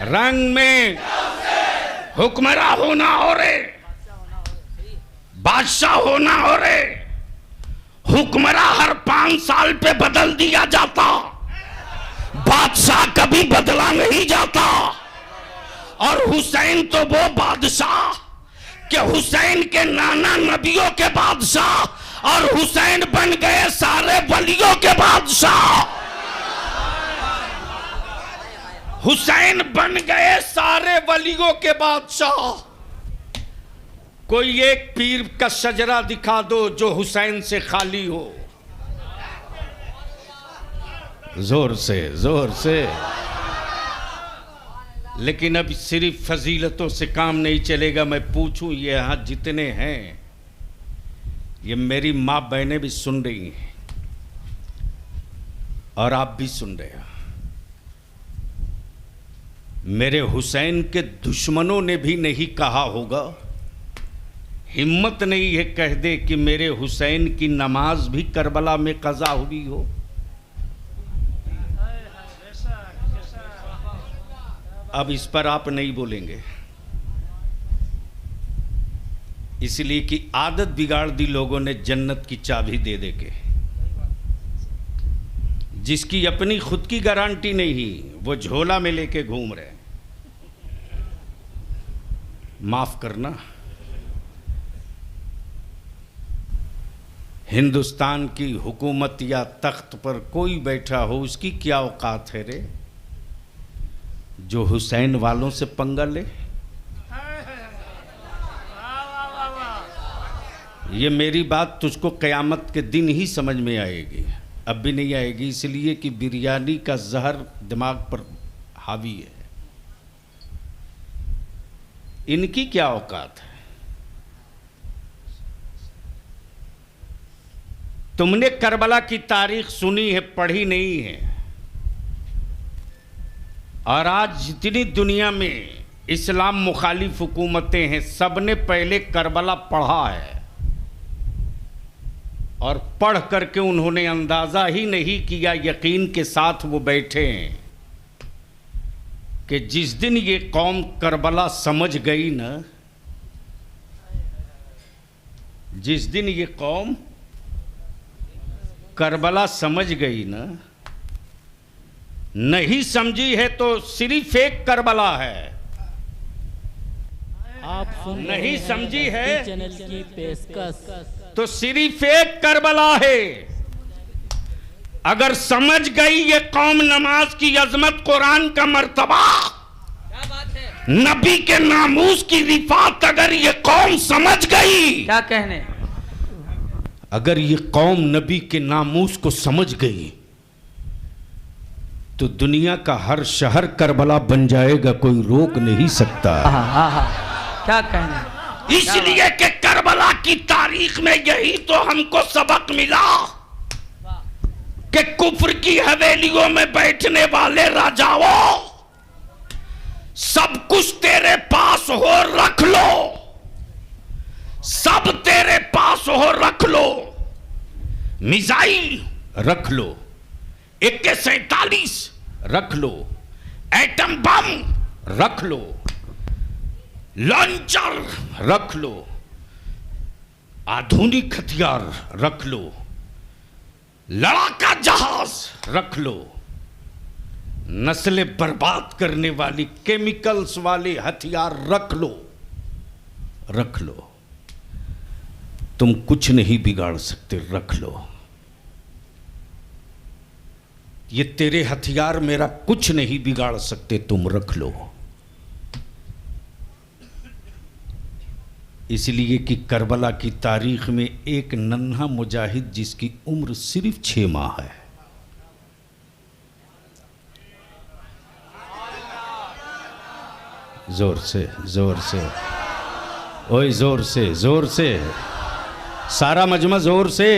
रंग में हुक्मरान होना हो रे, बादशाह होना हो रे। हुक्मरान हर 5 साल पे बदल दिया जाता, बादशाह कभी बदला नहीं जाता। और हुसैन तो वो बादशाह कि हुसैन के नाना नबियों के बादशाह और हुसैन बन गए सारे वलियों के बादशाह। हुसैन बन गए सारे वलियों के बादशाह। कोई एक पीर का शजरा दिखा दो जो हुसैन से खाली हो। जोर से जोर से। लेकिन अब सिर्फ फजीलतों से काम नहीं चलेगा। मैं पूछूं, ये यहां जितने हैं, ये मेरी माँ बहनें भी सुन रही हैं और आप भी सुन रहे हो। मेरे हुसैन के दुश्मनों ने भी नहीं कहा होगा, हिम्मत नहीं है कह दे कि मेरे हुसैन की नमाज भी करबला में कज़ा हुई हो। अब इस पर आप नहीं बोलेंगे, इसलिए कि आदत बिगाड़ दी लोगों ने जन्नत की चाबी दे दे के। जिसकी अपनी खुद की गारंटी नहीं, वो झोला में लेके घूम रहे। माफ करना, हिंदुस्तान की हुकूमत या तख्त पर कोई बैठा हो, उसकी क्या औकात है रे जो हुसैन वालों से पंगा ले। ये मेरी बात तुझको क़यामत के दिन ही समझ में आएगी, अब भी नहीं आएगी, इसलिए कि बिरयानी का जहर दिमाग पर हावी है। इनकी क्या औकात है। तुमने करबला की तारीख सुनी है, पढ़ी नहीं है। और आज जितनी दुनिया में इस्लाम मुखालिफ हुकूमतें हैं, सबने पहले करबला पढ़ा है और पढ़ करके उन्होंने अंदाज़ा ही नहीं किया, यकीन के साथ वो बैठे हैं कि जिस दिन ये कौम करबला समझ गई ना, जिस दिन ये कौम करबला समझ गई ना, नहीं समझी है तो सिर्फ एक करबला है। आप सुन नहीं समझी है चैनल की पेशकश तो सिर्फ एक करबला है। अगर समझ गई ये कौम नमाज की अजमत, कुरान का मर्तबा, नबी के नामूस की रिफात, अगर ये कौम समझ गई, क्या कहने, अगर ये कौम नबी के नामूस को समझ गई तो दुनिया का हर शहर करबला बन जाएगा, कोई रोक नहीं सकता। क्या कहने। इसलिए कि करबला की तारीख में यही तो हमको सबक मिला कि कुफ्र की हवेलियों में बैठने वाले राजाओं, सब कुछ तेरे पास हो रख लो, सब तेरे पास हो रख लो। मिसाइल रख लो, AK-47 रख लो, एटम बम रख लो, लॉन्चर रख लो, आधुनिक हथियार रख लो, लड़ाका जहाज रख लो, नस्लें बर्बाद करने वाली केमिकल्स वाले हथियार रख लो, रख लो। तुम कुछ नहीं बिगाड़ सकते, रख लो। ये तेरे हथियार मेरा कुछ नहीं बिगाड़ सकते, तुम रख लो। इसलिए कि करबला की तारीख में एक नन्हा मुजाहिद जिसकी उम्र सिर्फ 6 माह है, जोर से जोर से, ओए जोर से, सारा मजमा जोर से।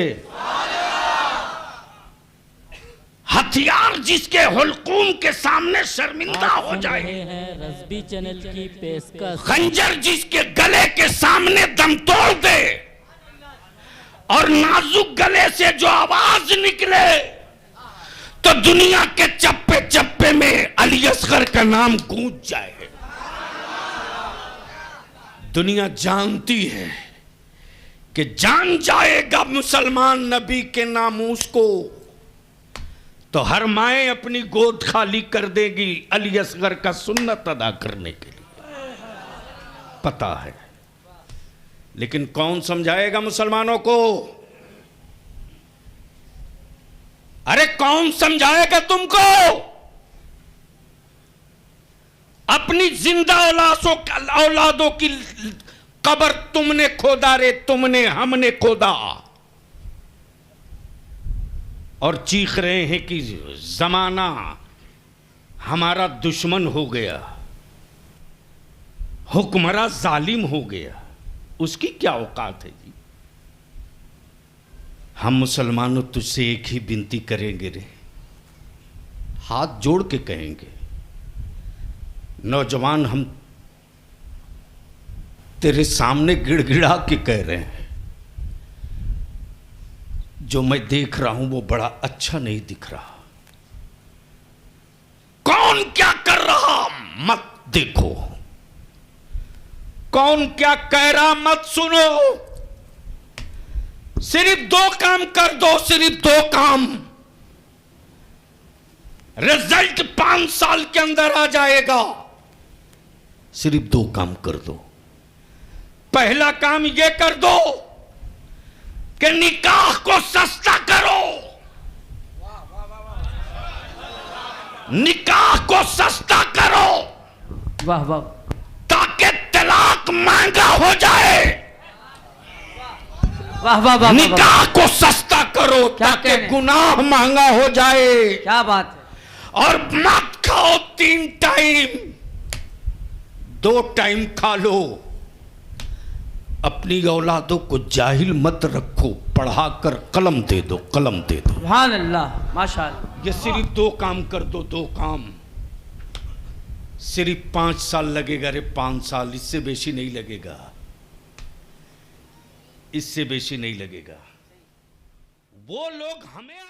हथियार जिसके हुलकूम के सामने शर्मिंदा हो जाए, रज़बी चैनल की पेशकश, खंजर जिसके गले के सामने दम तोड़ दे और नाजुक गले से जो आवाज निकले तो दुनिया के चप्पे चप्पे में अली असगर का नाम गूंज जाए। दुनिया जानती है कि जान जाएगा मुसलमान नबी के नामूस को तो हर माए अपनी गोद खाली कर देगी अली असगर का सुन्नत अदा करने के लिए। पता है, लेकिन कौन समझाएगा मुसलमानों को? अरे कौन समझाएगा तुमको? अपनी जिंदा औलादों की कब्र तुमने खोदा रे, तुमने, हमने खोदा, और चीख रहे हैं कि जमाना हमारा दुश्मन हो गया, हुक्मरान जालिम हो गया। उसकी क्या औकात है जी? हम मुसलमानों तुझसे एक ही विनती करेंगे रे, हाथ जोड़ के कहेंगे, नौजवान हम तेरे सामने गिड़गिड़ा के कह रहे हैं, जो मैं देख रहा हूं वो बड़ा अच्छा नहीं दिख रहा। कौन क्या कर रहा मत देखो, कौन क्या कह रहा मत सुनो, सिर्फ दो काम कर दो, सिर्फ दो काम। रिजल्ट 5 साल के अंदर आ जाएगा। सिर्फ दो काम कर दो। पहला काम यह कर दो कि निकाह को सस्ता करो, निकाह को सस्ता करो, वाह वाह, ताकि तलाक महंगा हो जाए। वाह वाह वाह, निकाह को सस्ता करो ताकि गुनाह महंगा हो जाए। क्या बात है। और मत खाओ 3 टाइम, 2 टाइम खा लो। अपनी औलादों को जाहिल मत रखो, पढ़ाकर कलम दे दो, कलम दे दो। सुभान अल्लाह, माशाअल्लाह। ये सिर्फ 2 काम कर दो, 2 काम। सिर्फ 5 साल लगेगा रे, 5 साल, इससे बेशी नहीं लगेगा, इससे बेशी नहीं लगेगा। वो लोग हमें